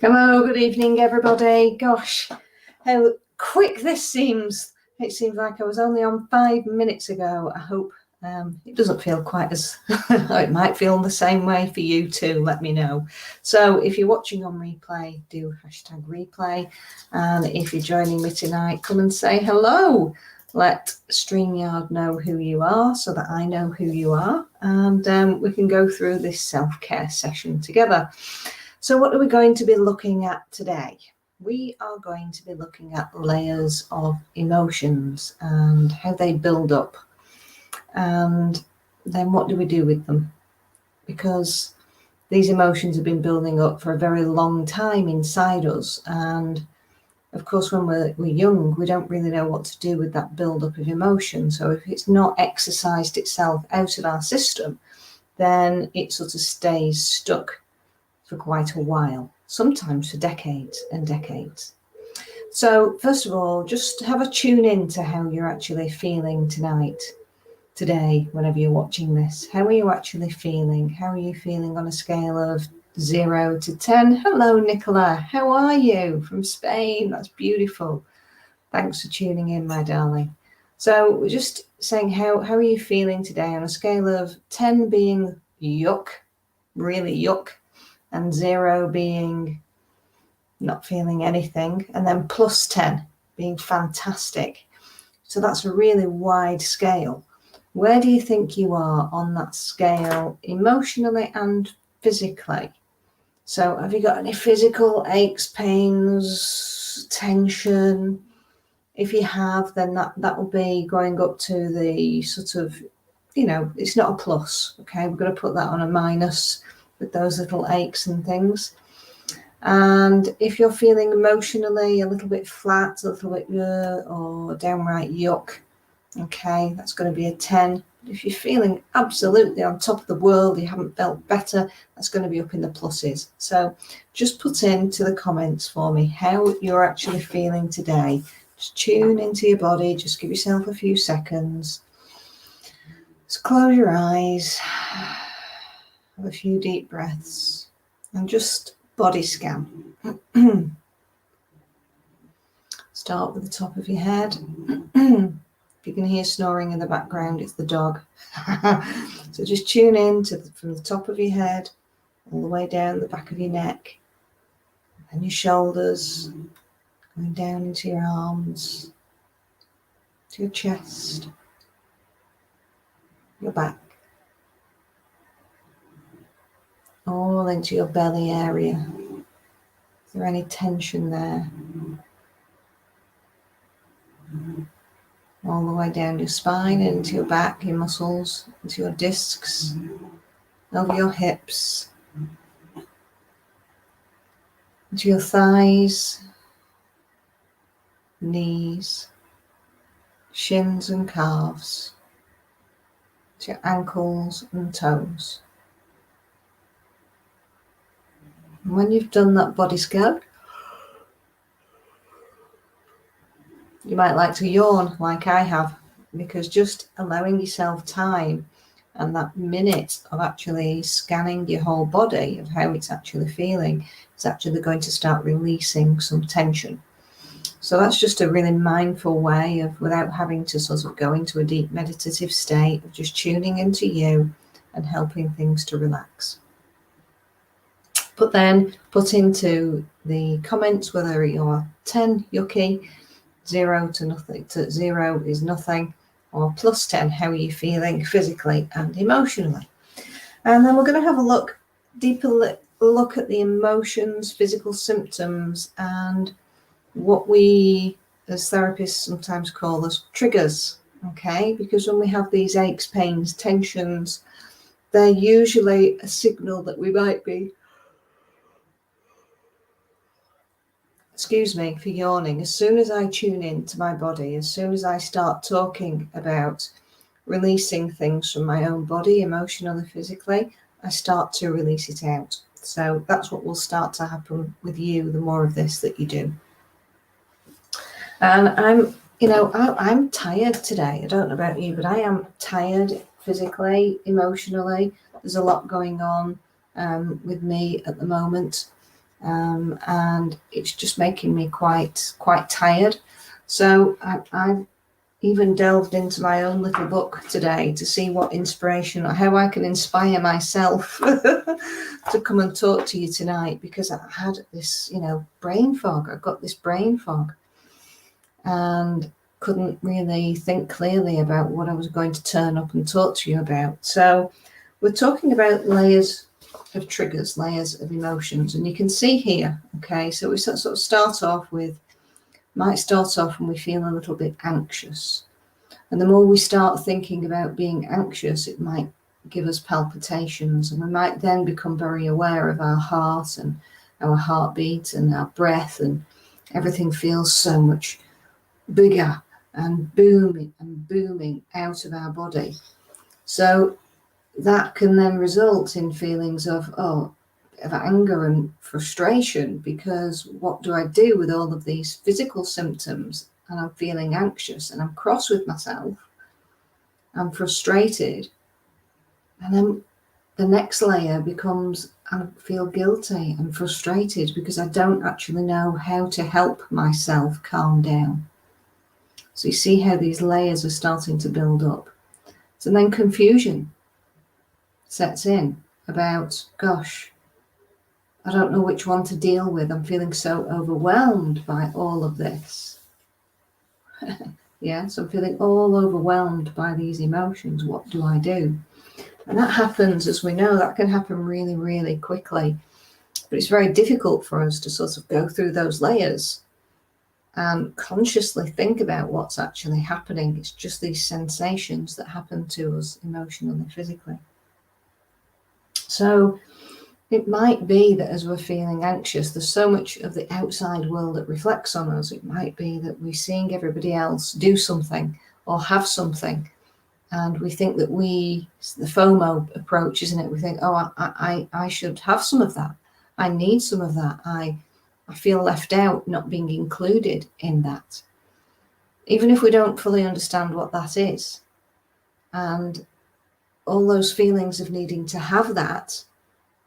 Hello, good evening, everybody. Gosh, how quick this seems. It seems like I was only on 5 minutes ago. I hope it doesn't feel quite as, it might feel the same way for you too, let me know. So if you're watching on replay, do hashtag replay. And if you're joining me tonight, come and say hello. Let StreamYard know who you are so that I know who you are. And we can go through this self-care session together. So what are we going to be looking at today? We are going to be looking at layers of emotions and how they build up. And then what do we do with them? Because these emotions have been building up for a very long time inside us. And of course, when we're young, we don't really know what to do with that build-up of emotion. So if it's not exercised itself out of our system, then it sort of stays stuck for quite a while, sometimes for decades and decades. So first of all, just have a tune in to how you're actually feeling today, whenever you're watching this. How are you actually feeling? How are you feeling on a scale of 0 to 10? Hello, Nicola. How are you? From Spain. That's beautiful. Thanks for tuning in, my darling. So we're just saying, how are you feeling today on a scale of 10 being yuck, really yuck, and 0 being not feeling anything, and then plus 10 being fantastic. So that's a really wide scale. Where do you think you are on that scale emotionally and physically? So have you got any physical aches, pains, tension? If you have, then that will be going up to the sort of, it's not a plus, okay? We're going to put that on a minus with those little aches and things. And if you're feeling emotionally a little bit flat, a little bit or downright yuck, okay, that's going to be a 10. If you're feeling absolutely on top of the world, you haven't felt better, that's going to be up in the pluses. So just put into the comments for me how you're actually feeling today. Just tune into your body, just give yourself a few seconds. Just close your eyes, have a few deep breaths, and just body scan. Start with the top of your head. If you can hear snoring in the background, it's the dog. So just tune in from the top of your head all the way down the back of your neck and your shoulders, going down into your arms, to your chest, your back, all into your belly area. Is there any tension there? All the way down your spine, into your back, your muscles, into your discs, over your hips, into your thighs, knees, shins and calves, to your ankles and toes. And when you've done that body scan, you might like to yawn like I have, because just allowing yourself time and that minute of actually scanning your whole body of how it's actually feeling is actually going to start releasing some tension. So that's just a really mindful way of, without having to sort of go into a deep meditative state, of just tuning into you and helping things to relax. But then put into the comments whether you're 10 yucky, 0 to nothing, to 0 is nothing, or plus 10, how are you feeling physically and emotionally? And then we're going to have a deeper look at the emotions, physical symptoms, and what we as therapists sometimes call as triggers, okay? Because when we have these aches, pains, tensions, they're usually a signal that we might be, excuse me for yawning, as soon as I tune in to my body, as soon as I start talking about releasing things from my own body, emotionally, physically, I start to release it out. So that's what will start to happen with you, the more of this that you do. And I'm tired today. I don't know about you, but I am tired physically, emotionally. There's a lot going on with me at the moment. and it's just making me quite tired. So I've even delved into my own little book today to see what inspiration or how I can inspire myself to come and talk to you tonight, because I had this, brain fog. I got this brain fog and couldn't really think clearly about what I was going to turn up and talk to you about. So we're talking about layers of triggers, layers of emotions, and you can see here, okay, so we sort of might start off when we feel a little bit anxious. And the more we start thinking about being anxious, it might give us palpitations, and we might then become very aware of our heart and our heartbeat and our breath, and everything feels so much bigger and booming out of our body. So that can then result in feelings of anger and frustration, because what do I do with all of these physical symptoms? And I'm feeling anxious and I'm cross with myself, I'm frustrated, and then the next layer becomes I feel guilty and frustrated because I don't actually know how to help myself calm down. So you see how these layers are starting to build up. So then confusion sets in about, gosh, I don't know which one to deal with. I'm feeling so overwhelmed by all of this. Yeah, so I'm feeling all overwhelmed by these emotions. What do I do? And that happens, as we know, that can happen really, really quickly. But it's very difficult for us to sort of go through those layers and consciously think about what's actually happening. It's just these sensations that happen to us emotionally, physically. So it might be that as we're feeling anxious, there's so much of the outside world that reflects on us. It might be that we're seeing everybody else do something or have something, and we think that the FOMO approach, isn't it? We think, I should have some of that. I need some of that. I feel left out, not being included in that. Even if we don't fully understand what that is. And all those feelings of needing to have that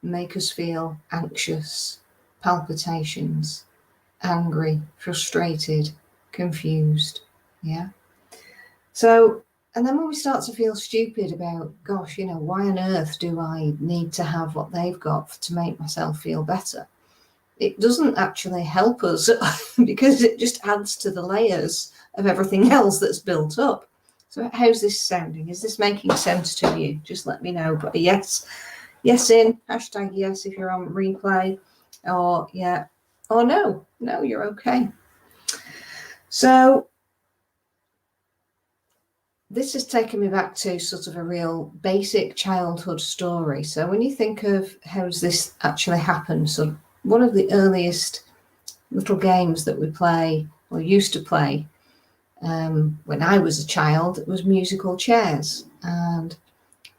make us feel anxious, palpitations, angry, frustrated, confused. Yeah. So, and then when we start to feel stupid about, gosh, why on earth do I need to have what they've got to make myself feel better? It doesn't actually help us because it just adds to the layers of everything else that's built up. So how's this sounding? Is this making sense to you? Just let me know. But yes in, hashtag yes if you're on replay, or yeah, or no, you're okay. So this has taken me back to sort of a real basic childhood story. So when you think of how's this actually happened, so one of the earliest little games that we play or used to play when I was a child, it was musical chairs. And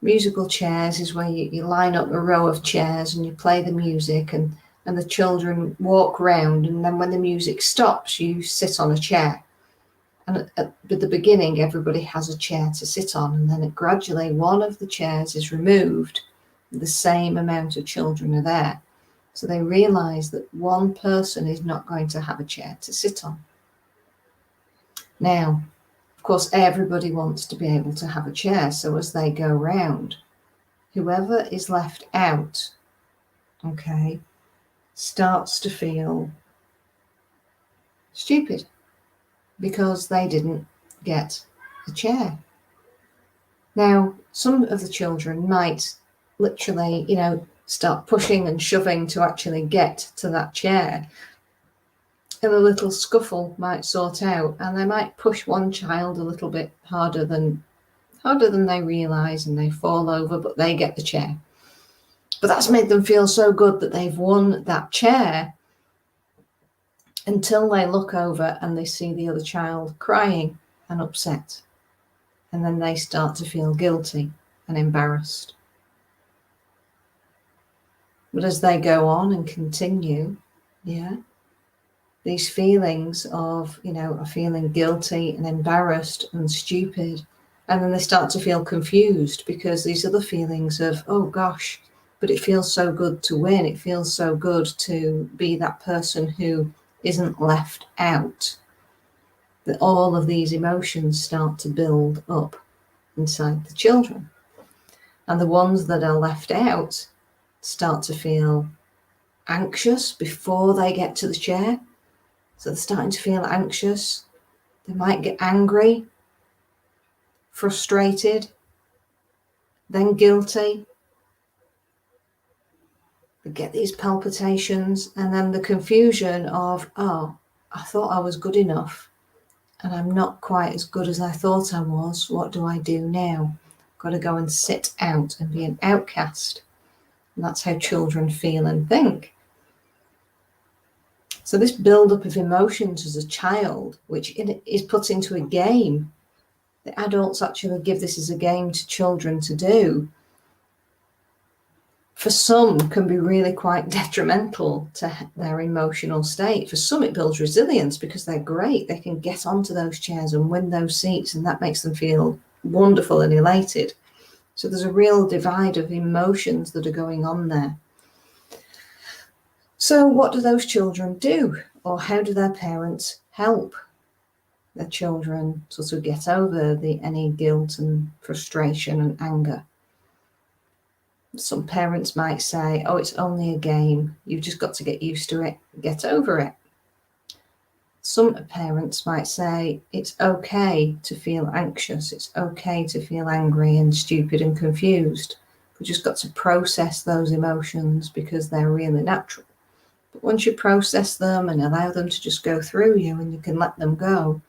musical chairs is where you line up a row of chairs and you play the music, and the children walk round, and then when the music stops, you sit on a chair. And at the beginning, everybody has a chair to sit on, and then gradually one of the chairs is removed. The same amount of children are there. So they realise that one person is not going to have a chair to sit on. Now, of course, everybody wants to be able to have a chair. So as they go round, whoever is left out, okay, starts to feel stupid because they didn't get a chair. Now, some of the children might literally, start pushing and shoving to actually get to that chair. And a little scuffle might sort out, and they might push one child a little bit harder than they realise, and they fall over, but they get the chair. But that's made them feel so good that they've won that chair, until they look over and they see the other child crying and upset. And then they start to feel guilty and embarrassed. But as they go on and continue, these feelings of, are feeling guilty and embarrassed and stupid. And then they start to feel confused because these other feelings of, oh gosh, but it feels so good to win. It feels so good to be that person who isn't left out, that all of these emotions start to build up inside the children. And the ones that are left out start to feel anxious before they get to the chair. So they're starting to feel anxious. They might get angry, frustrated, then guilty. They get these palpitations, and then the confusion of, oh, I thought I was good enough and I'm not quite as good as I thought I was. What do I do now? I've got to go and sit out and be an outcast. And that's how children feel and think. So this build-up of emotions as a child, which is put into a game, the adults actually give this as a game to children to do, for some can be really quite detrimental to their emotional state. For some it builds resilience because they're great. They can get onto those chairs and win those seats, and that makes them feel wonderful and elated. So there's a real divide of emotions that are going on there. So what do those children do? Or how do their parents help their children sort of get over any guilt and frustration and anger? Some parents might say, oh, it's only a game. You've just got to get used to it, get over it. Some parents might say, it's okay to feel anxious. It's okay to feel angry and stupid and confused. We've just got to process those emotions because they're really natural. But once you process them and allow them to just go through you and you can let them go,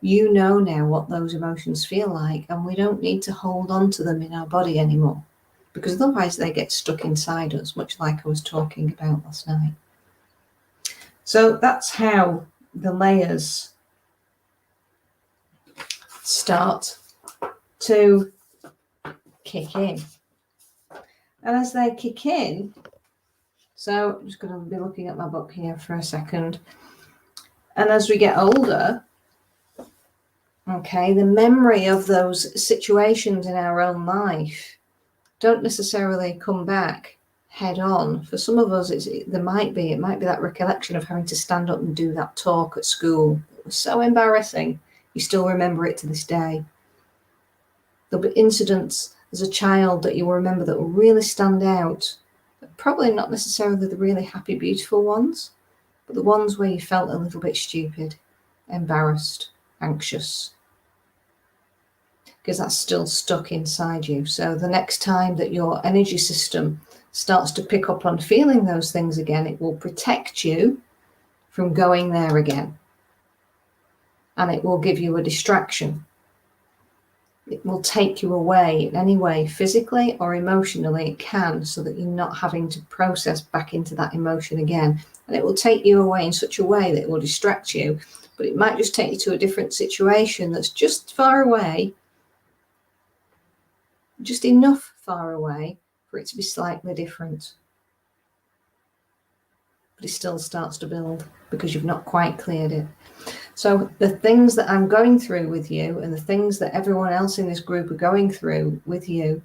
you know now what those emotions feel like, and we don't need to hold on to them in our body anymore, because otherwise they get stuck inside us, much like I was talking about last night. So that's how the layers start to kick in. And as they kick in, so I'm just going to be looking at my book here for a second. And as we get older, okay, the memory of those situations in our own life don't necessarily come back head on. For some of us, it might be that recollection of having to stand up and do that talk at school. It was so embarrassing. You still remember it to this day. There'll be incidents as a child that you will remember that will really stand out, but probably not necessarily the really happy, beautiful ones, but the ones where you felt a little bit stupid, embarrassed, anxious, because that's still stuck inside you. So the next time that your energy system starts to pick up on feeling those things again, it will protect you from going there again. And it will give you a distraction. It will take you away in any way, physically or emotionally it can, so that you're not having to process back into that emotion again. And it will take you away in such a way that it will distract you, but it might just take you to a different situation that's just far away, just enough far away for it to be slightly different. But it still starts to build because you've not quite cleared it. So the things that I'm going through with you and the things that everyone else in this group are going through with you,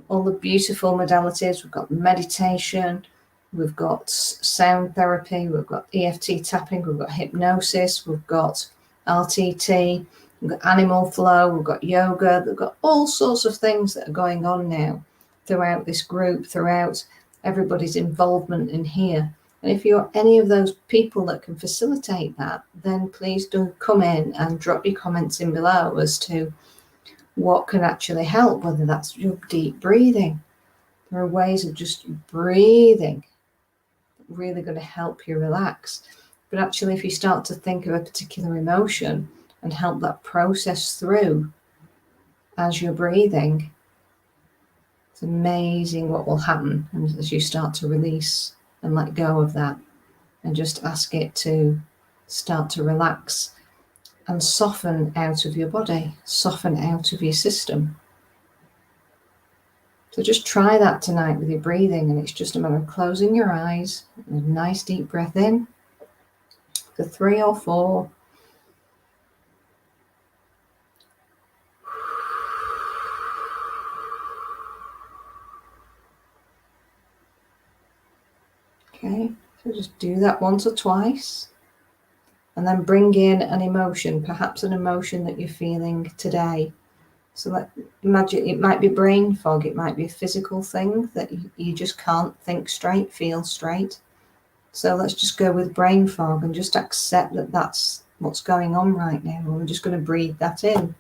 all the beautiful modalities, we've got meditation, we've got sound therapy, we've got EFT tapping, we've got hypnosis, we've got RTT, we've got animal flow, we've got yoga, we've got all sorts of things that are going on now throughout this group, throughout everybody's involvement in here. And if you're any of those people that can facilitate that, then please do come in and drop your comments in below as to what can actually help, whether that's your deep breathing. There are ways of just breathing really going to help you relax. But actually, if you start to think of a particular emotion and help that process through as you're breathing, it's amazing what will happen as you start to release and let go of that and just ask it to start to relax and soften out of your body, soften out of your system. So just try that tonight with your breathing, and it's just a matter of closing your eyes, a nice deep breath in for 3 or 4. Okay, so just do that once or twice. And then bring in an emotion, perhaps an emotion that you're feeling today. So imagine it might be brain fog, it might be a physical thing that you just can't think straight, feel straight. So let's just go with brain fog and just accept that that's what's going on right now. And we're just going to breathe that in.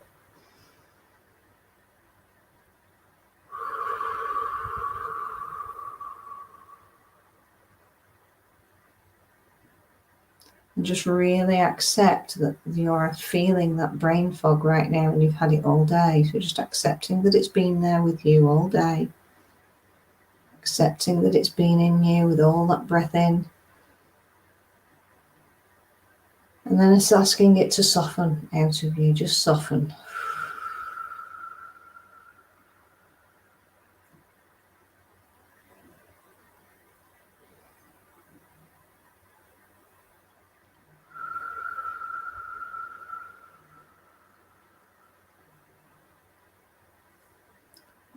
And just really accept that you're feeling that brain fog right now and you've had it all day. So just accepting that it's been there with you all day. Accepting that it's been in you with all that breath in. And then it's asking it to soften out of you, just soften.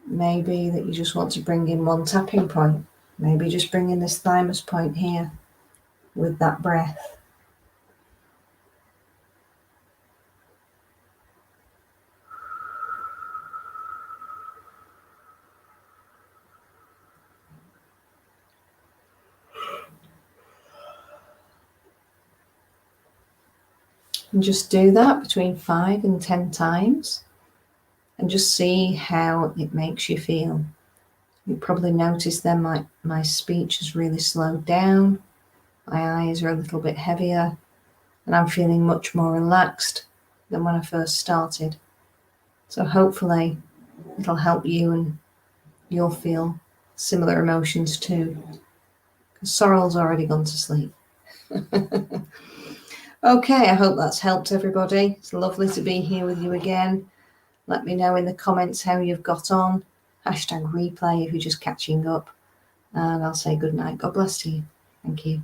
Maybe that you just want to bring in one tapping point. Maybe just bring in this thymus point here with that breath. And just do that between 5 and 10 times and just see how it makes you feel. You probably notice then my speech has really slowed down. My eyes are a little bit heavier and I'm feeling much more relaxed than when I first started. So hopefully it'll help you and you'll feel similar emotions too. Because Sorrel's already gone to sleep. Okay, I hope that's helped everybody. It's lovely to be here with you again. Let me know in the comments how you've got on. #replay if you're just catching up. And I'll say good night. God bless to you. Thank you.